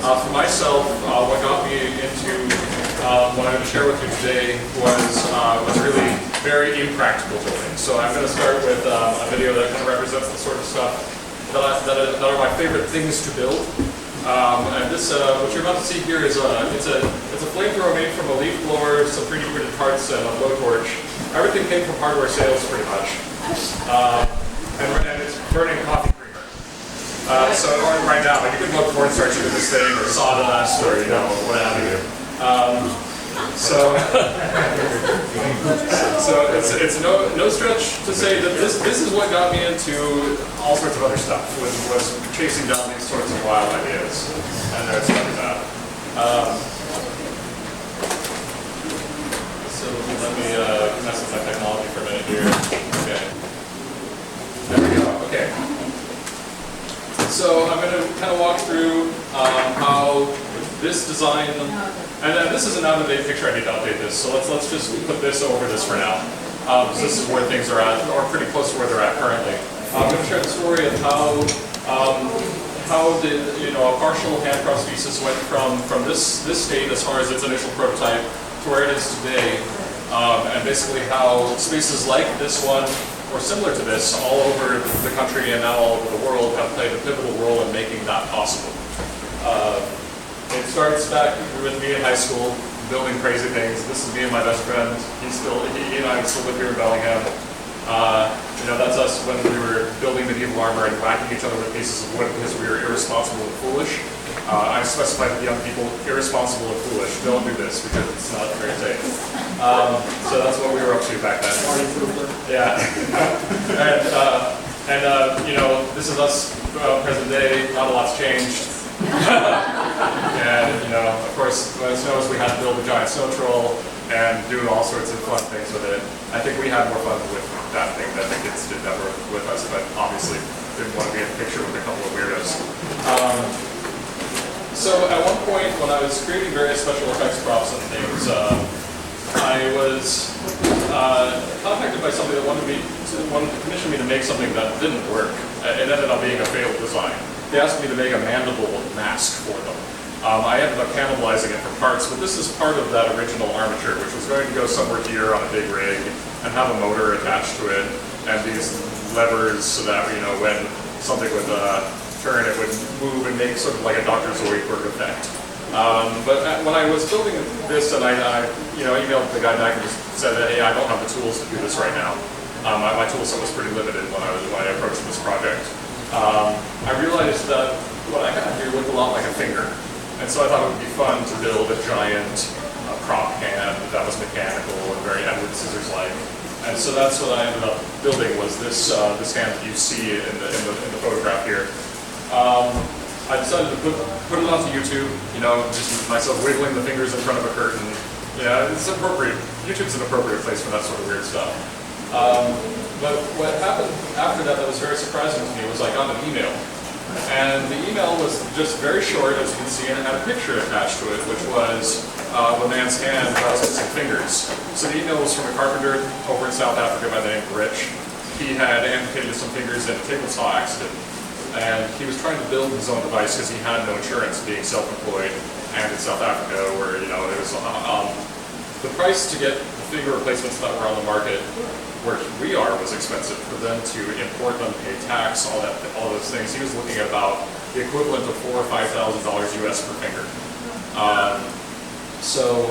For myself, what got me into what I'm going to share with you today was really very impractical building. So I'm going to start with a video that kind of represents the sort of stuff that are my favorite things to build. And this, what you're about to see here is it's a flamethrower made from a leaf blower, some 3D printed parts, and a blowtorch. Everything came from hardware sales, pretty much. And it's burning coffee creamer. So right now, like you can look cornstarch into this thing, or sawdust, or what have you. So it's no stretch to say that this is what got me into all sorts of other stuff. Was chasing down these sorts of wild ideas, and there's like that. So let me mess with my technology for a minute here. Okay. There we go. Okay. So I'm going to kind of walk through how this design, and then this is an out-of-date picture. I need to update this. So let's just put this over this for now. This is where things are at, or pretty close to where they're at currently. I'm going to share the story of how a partial hand prosthesis went from this state as far as its initial prototype to where it is today, and basically how spaces like this one, or similar to this, all over the country and now all over the world, have played a pivotal role in making that possible. It starts back with me in high school, building crazy things. This is me and my best friend. He and I still live here in Bellingham. That's us when we were building medieval armor and whacking each other with pieces of wood because we were irresponsible and foolish. I specified to young people, irresponsible and foolish. Don't do this because it's not very safe. So that's what we were up to back then. Yeah. This is us present day. Not a lot's changed. And of course, when it snows, we had to build a giant snow troll and do all sorts of fun things with it. I think we had more fun with that thing than the kids did that were with us, but obviously didn't want to be in the picture with a couple of weirdos. So at one point, when I was creating various special effects props and things, I was contacted by somebody that wanted to commission me to make something that didn't work. It ended up being a failed design. They asked me to make a mandible mask for them. I ended up cannibalizing it for parts, but this is part of that original armature, which was going to go somewhere here on a big rig and have a motor attached to it, and these levers so that when something would turn, it would move and make sort of like a Dr. Zoidberg effect. But when I was building this, and I emailed the guy back and just said that, hey, I don't have the tools to do this right now. My tool set was pretty limited when I approached this project. I realized that what I had here looked a lot like a finger. And so I thought it would be fun to build a giant prop hand that was mechanical and very Edward Scissors-like. And so that's what I ended up building, was this hand that you see in the photograph here. I decided to put it onto YouTube, just myself wiggling the fingers in front of a curtain. Yeah, it's appropriate. YouTube's an appropriate place for that sort of weird stuff. But what happened after that was very surprising to me was I got an email. And the email was just very short, as you can see, and it had a picture attached to it, which was a man's hand with some fingers. So the email was from a carpenter over in South Africa by the name of Rich. He had amputated some fingers in a table saw accident. And he was trying to build his own device because he had no insurance, being self-employed, and in South Africa, where it was the price to get the finger replacements that were on the market where we are was expensive. For them to import them, pay tax, all those things. He was looking at about the equivalent of $4,000 or $5,000 US per finger. So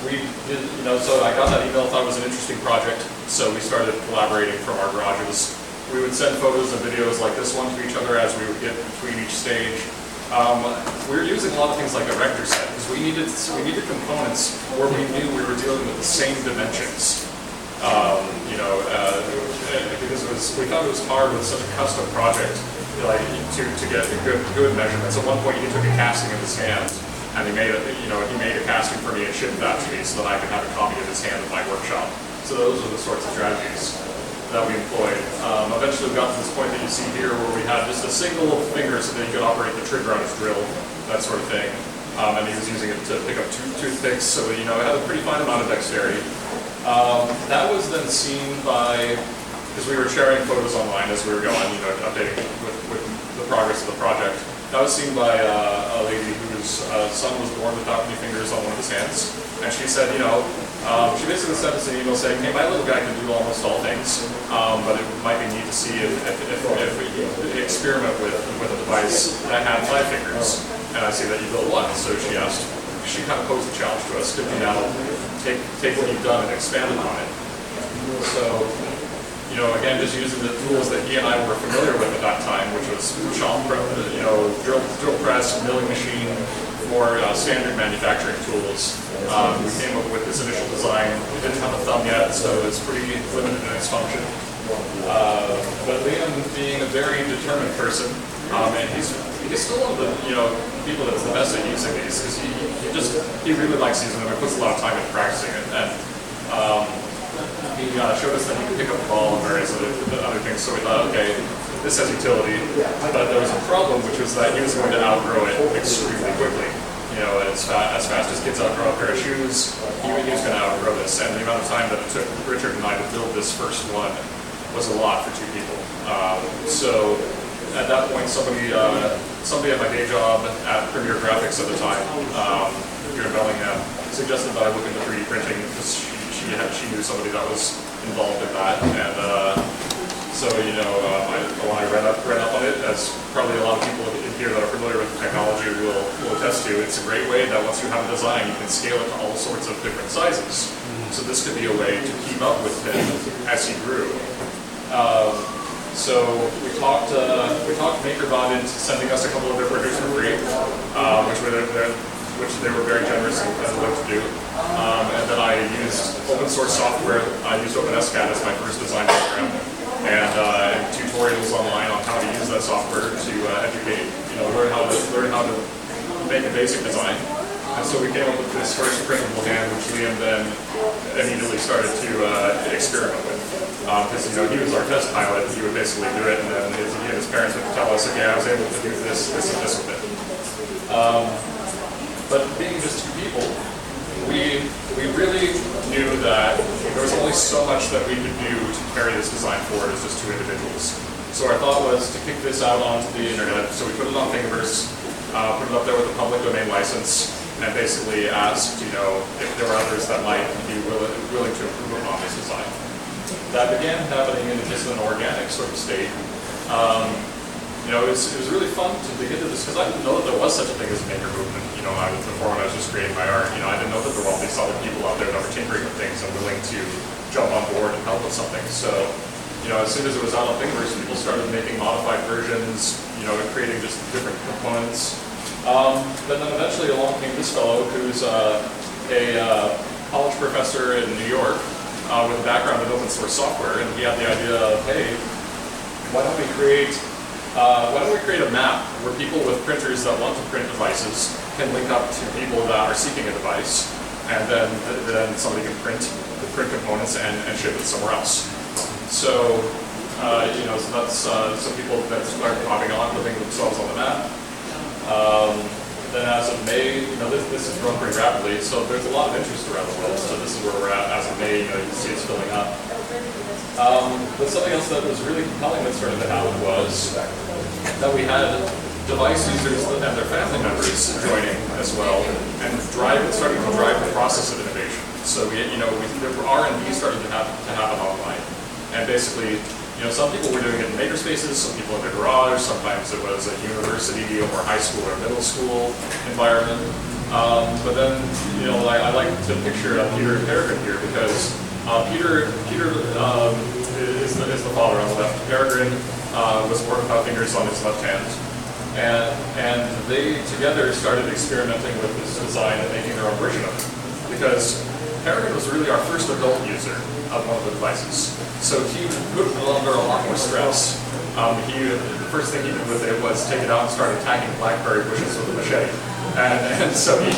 we did, so I got that email, thought it was an interesting project. So we started collaborating from our garages. We would send photos and videos like this one to each other as we would get between each stage. We were using a lot of things like a vector set because we needed components where we knew we were dealing with the same dimensions. Because we thought it was hard with such a custom project, to get good measurements. At one point, he took a casting of his hand, and he made a casting for me and shipped that to me so that I could have a copy of his hand in my workshop. So those are the sorts of strategies that we employed. Eventually we got to this point that you see here where we had just a single finger so that he could operate the trigger on his drill, that sort of thing. And he was using it to pick up toothpicks, so it had a pretty fine amount of dexterity. That was then seen by, because we were sharing photos online as we were going, updating with the progress of the project. that was seen by a lady whose son was born without any fingers on one of his hands. And she said, she basically sent us an email saying, hey, my little guy can do almost all things, but it might be neat to see if we experiment with a device that had 5 fingers. And I see that you built one. So she kind of posed a challenge to us, could we now take what you've done and expand upon it? So, again, just using the tools that he and I were familiar with at that time, which was shop prep, drill press, milling machine, more standard manufacturing tools. We came up with this initial design. We didn't have a thumb yet, so it's pretty limited in its function. But Liam, being a very determined person, and he's still one of the people that's the best at using these, because he really likes using them and puts a lot of time into practicing it. And he showed us that he could pick up the ball and various other things. So we thought, okay, this has utility, but there was a problem, which was that he was going to outgrow it extremely quickly. As fast as kids outgrow a pair of shoes, he was going to outgrow this. And the amount of time that it took Richard and I to build this first one was a lot for 2 people. So at that point, somebody at my day job at Premier Graphics at the time, here in Bellingham, suggested that I look into 3D printing because she knew somebody that was involved in that. And so when I read up on it, as probably a lot of people in here that are familiar with the technology will attest to, it's a great way that once you have a design, you can scale it to all sorts of different sizes. So this could be a way to keep up with him as he grew. So we talked MakerBot into sending us a couple of their printers for free, which they were very generous and willing to do. And then I used open source software. I used OpenSCAD as my first design program, and tutorials online on how to use that software to educate, learn how to make a basic design. And so we came up with this first printable hand, which Liam then immediately started to experiment with. Because he was our test pilot, he would basically do it, and then his parents would tell us, okay, I was able to do this, and this with it. But being just 2 people, we really knew that there was only so much that we could do to carry this design forward as just 2 individuals. So our thought was to kick this out onto the internet. So we put it on Thingiverse, put it up there with a public domain license, and basically asked, if there were others that might be willing to improve upon this design. That began happening in just an organic sort of state. It was really fun to dig into this because I didn't know that there was such a thing as a maker movement. Before when I was just creating my art, I didn't know that there were all these other people out there that were tinkering with things and willing to jump on board and help with something. So, as soon as it was out on Thingiverse, people started making modified versions, creating just different components. But then eventually along came this fellow who's a college professor in New York with a background in open source software, and he had the idea of, hey, why don't we create a map where people with printers that want to print devices can link up to people that are seeking a device, and then somebody can print components and ship it somewhere else. So, so that's some people that started popping on, putting themselves on the map. Then as of May, this has grown pretty rapidly, so there's a lot of interest around the world. So this is where we're at as of May, you can see it's filling up. But something else that was really compelling that started to happen was that we had device users and their family members joining as well, and starting to drive the process of innovation. So R&D started to happen online, and basically, some people were doing it in makerspaces, some people in their garage, sometimes it was a university or high school or middle school environment. But then, I like to picture Peter and Peregrine here because Peter is the father on the left. Peregrine was born without fingers on his left hand. And they together started experimenting with this design and making their own version of it. Because Peregrine was really our first adult user of one of the devices. So he put it under a lot more stress. The first thing he did with it was take it out and start attacking blackberry bushes with a machete. And so he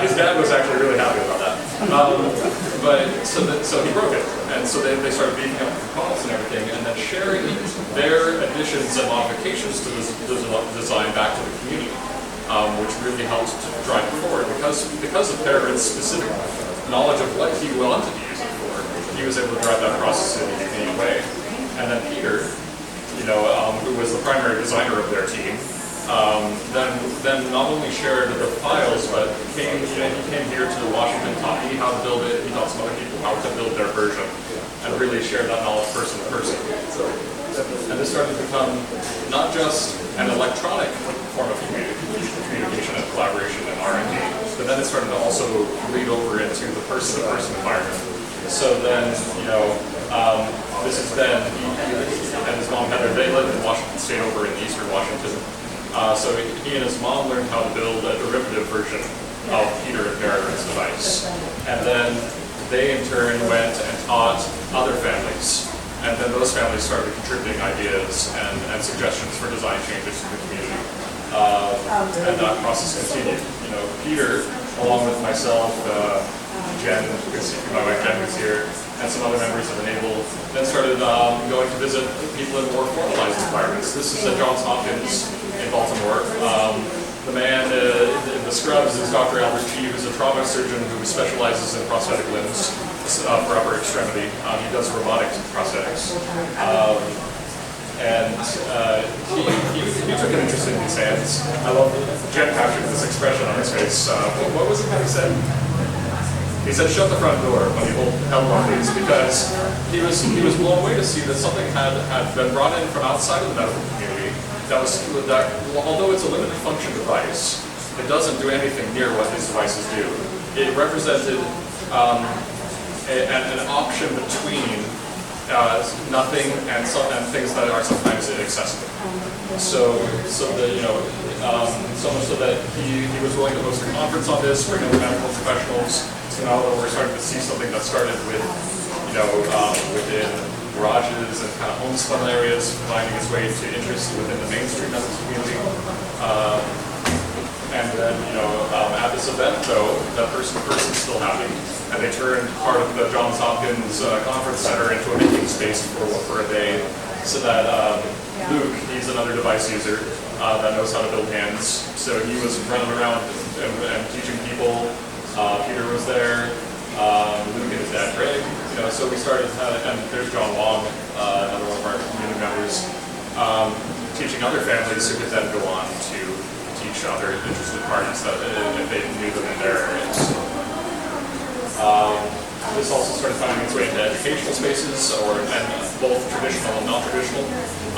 his dad was actually really happy about that. So he broke it. And so they started beating up the components and everything, and then sharing their additions and modifications to this design back to the community, which really helped to drive it forward. Because of Peregrine's specific knowledge of what he wanted to use it for, he was able to drive that process in a unique way. And then Peter, who was the primary designer of their team, then not only shared the files, but he came here to Washington, taught me how to build it, he taught some other people how to build their version, and really shared that knowledge person to person. And this started to become not just an electronic form of communication and collaboration and R&D, but then it started to also bleed over into the person-to-person environment. So then, this is Ben, he and his mom Heather, they lived in Washington State over in eastern Washington. So he and his mom learned how to build a derivative version of Peter and Barrett's device. And then they in turn went and taught other families. And then those families started contributing ideas and suggestions for design changes to the community. And that process continued. Peter, along with myself, Jen, my wife Jen was here, and some other members of NABLE, then started going to visit people in more formalized environments. This is at Johns Hopkins in Baltimore. The man in the scrubs is Dr. Albert G., who's a trauma surgeon who specializes in prosthetic limbs for upper extremity. He does robotic prosthetics. He took an interest in these hands. I love Jen captured this expression on his face. What was it that he said? He said, "Shut the front door," when he held on these, because he was blown away to see that something had been brought in from outside of the medical community that although it's a limited function device, it doesn't do anything near what these devices do. It represented an option between nothing and things that are sometimes inaccessible. So much so that he was willing to host a conference on this, bring in the medical professionals. So now that we're starting to see something that started with, within garages and kind of homespun areas, finding its way to interest within the mainstream medical community. And then, at this event, though, that person-to-person still happened, and they turned part of the Johns Hopkins Conference Center into a meeting space for a day, so that Luke, he's another device user that knows how to build hands, so he was running around and teaching people. Peter was there, Luke and his dad Greg, so we started, and there's John Wong, another one of our community members, teaching other families who could then go on to teach other interested parties that if they knew them in their areas. This also started finding its way into educational spaces, and both traditional and non-traditional.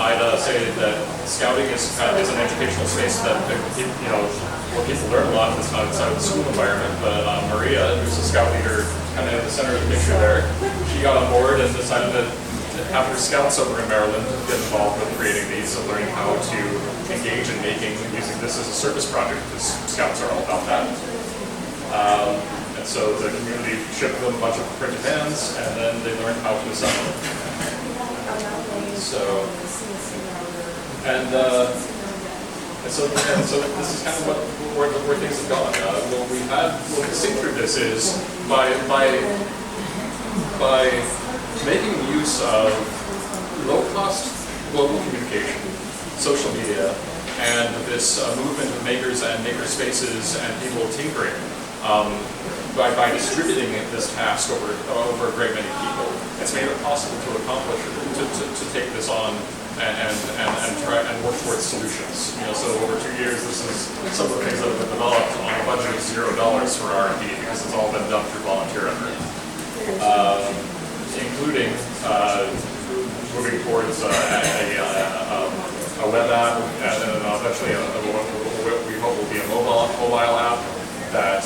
I'd say that scouting is an educational space that where people learn a lot outside of the school environment. But Maria, who's a scout leader, kind of at the center of the picture there, she got on board and decided to have her scouts over in Maryland get involved with creating these and learning how to engage in making, using this as a service project, because scouts are all about that. And so the community shipped them a bunch of printed hands, and then they learned how to assemble. So this is kind of where things have gone. What we've seen through this is by making use of low-cost global communication, social media, and this movement of makers and makerspaces and people tinkering, by distributing this task over a great many people, it's made it possible to accomplish, to take this on and try and work towards solutions. So over 2 years, this is some of the things that have been developed on a budget of $0 for R&D, because it's all been done through volunteer effort, including moving towards a web app, and then eventually what we hope will be a mobile app that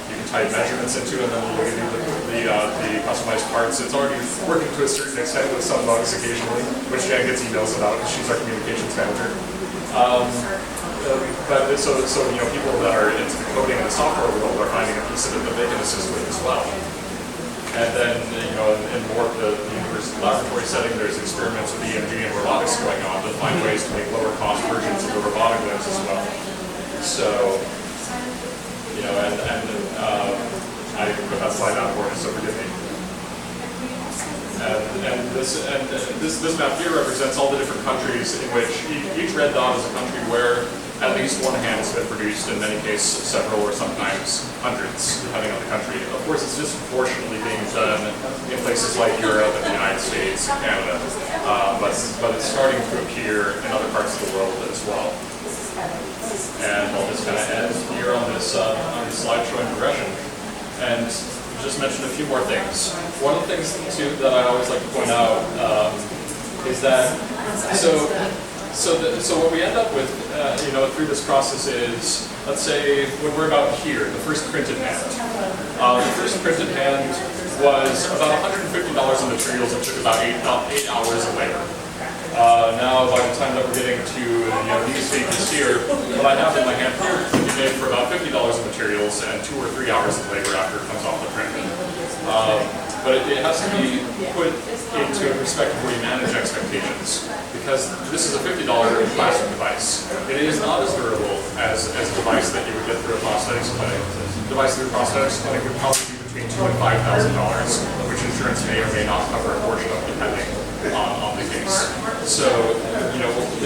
you can type measurements into, and then we'll give you the customized parts. It's already working to a certain extent with some bugs occasionally, which Jen gets emails about because she's our communications manager. But people that are into the coding and the software world are finding a piece of it that they can assist with as well. And then, in more of the university laboratory setting, there's experiments with EMG and robotics going on to find ways to make lower cost versions of the robotic limbs as well. So, I put that slide down for you, so forgive me. And this map here represents all the different countries in which each red dot is a country where at at least one hand has been produced, in many cases several or sometimes hundreds, depending on the country. Of course, it's disproportionately being done in places like Europe and the United States and Canada, but it's starting to appear in other parts of the world as well. And I'll just kind of end here on this slide showing progression, and just mention a few more things. One of the things too that I always like to point out is that so what we end up with, through this process is, let's say when we're about here, the first printed hand. The first printed hand was about $150 in materials and took about 8 hours of labor. Now, by the time that we're getting to these stages here, what I have in my hand here can be made for about $50 in materials and 2 or 3 hours of labor after it comes off the print. But it has to be put into a perspective where you manage expectations, because this is a $50 plastic device. It is not as durable as a device that you would get through a prosthetics clinic. The device through a prosthetics clinic would probably be between $2,000 and $5,000, which insurance may or may not cover a portion of, depending on the case. So,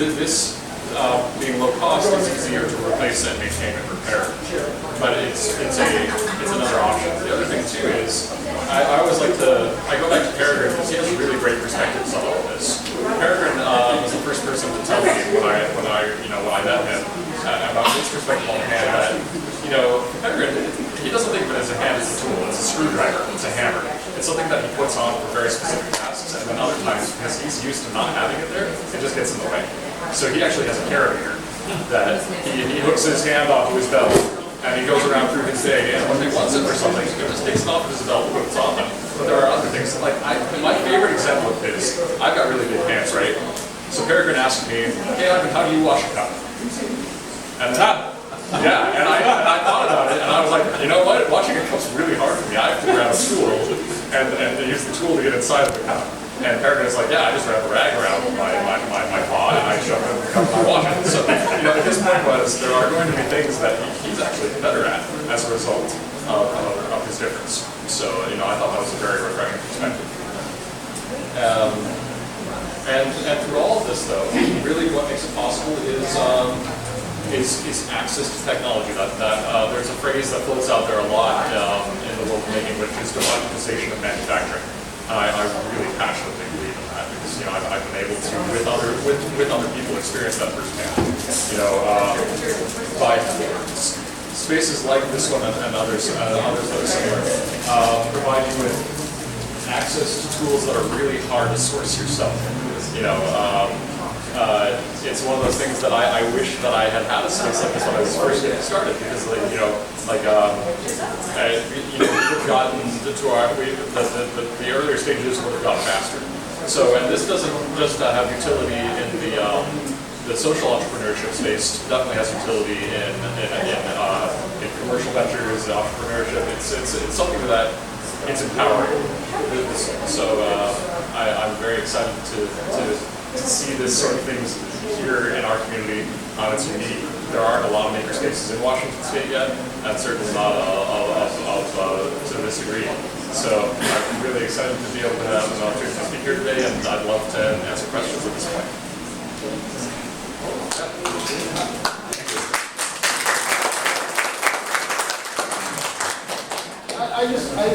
this being low cost, it's easier to replace and maintain and repair. But it's another option. The other thing too is, I always like to, I go back to Peregrine because he has really great perspectives on all of this. Peregrine was the first person to tell me when I met him about his perspective on the hand that, Peregrine, he doesn't think of it as a hand as a tool, it's a screwdriver, it's a hammer. It's something that he puts on for very specific tasks, and then other times, because he's used to not having it there, it just gets in the way. So he actually has a carabiner that he hooks his hand onto his belt, and he goes around through his day, and when he wants it for something, he just takes it off his belt and puts it on. But there are other things, like my favorite example of this, I've got really big hands, right? So Peregrine asked me, hey Ivan, how do you wash a cup? And yeah, and I thought about it, and I was like, you know what, washing a cup's really hard for me. I have to grab a tool and use the tool to get inside of the cup. And Peregrine's like, yeah, I just wrap a rag around my paw and I shove it in the cup and I wash it. So, his point was there are going to be things that he's actually better at as a result of his difference. So, I thought that was a very refreshing perspective. And through all of this, though, really what makes it possible is access to technology. There's a phrase that floats out there a lot in the world of making, which is democratization of manufacturing. I really passionately believe in that because I've been able to with other people experience that firsthand. By spaces like this one and others that are similar provide you with access to tools that are really hard to source yourself. It's one of those things that I wish that I had a space like this when I was first getting started, because we would have gotten to the earlier stages would have gone faster. So, and this doesn't just have utility in the social entrepreneurship space. Definitely has utility in commercial ventures, entrepreneurship. It's something that it's empowering. So I'm very excited to see this sort of things here in our community. It's unique. There aren't a lot of makerspaces in Washington State yet, and certainly not to this degree. So I'm really excited to be able to have an opportunity to speak here today, and I'd love to answer questions at this point. I just want